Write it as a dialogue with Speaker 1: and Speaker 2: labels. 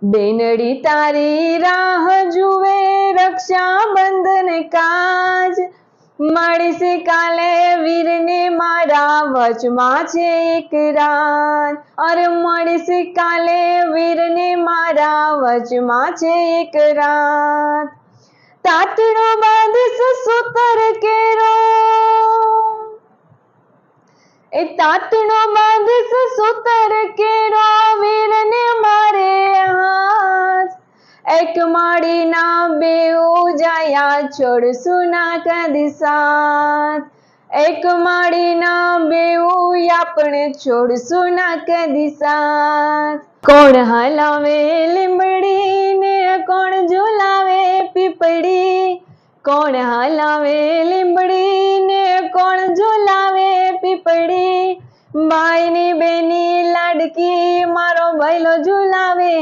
Speaker 1: બેનડી તારી રાહ જુએ રક્ષાબંધન કાજ, મળીશે કાલે વીરને મારા વચમાં છે એક રાત, અરે મળીશે કાલે વીરને મારા વચમાં છે એક રાત. તાતણો બાંધીશ સૂતર કેરો, એ તાતણો બાંધીશ સૂતર કેરો વીરને મારે હાથ, એક માળીના બેઉ જાયા છોડશું ના કદી સાથ, એક માળીના બેઉ આપણે છોડશું ના કદી સાથ. કોણ હલાવે લીંબડી ને કોણ ઝુલાવે પીપળી, કોણ હલાવે લીંબડી ને કોણ ઝુલાવે પીપળી, ભાઈની બેની લાડકી મારો ભૈલો ઝુલાવે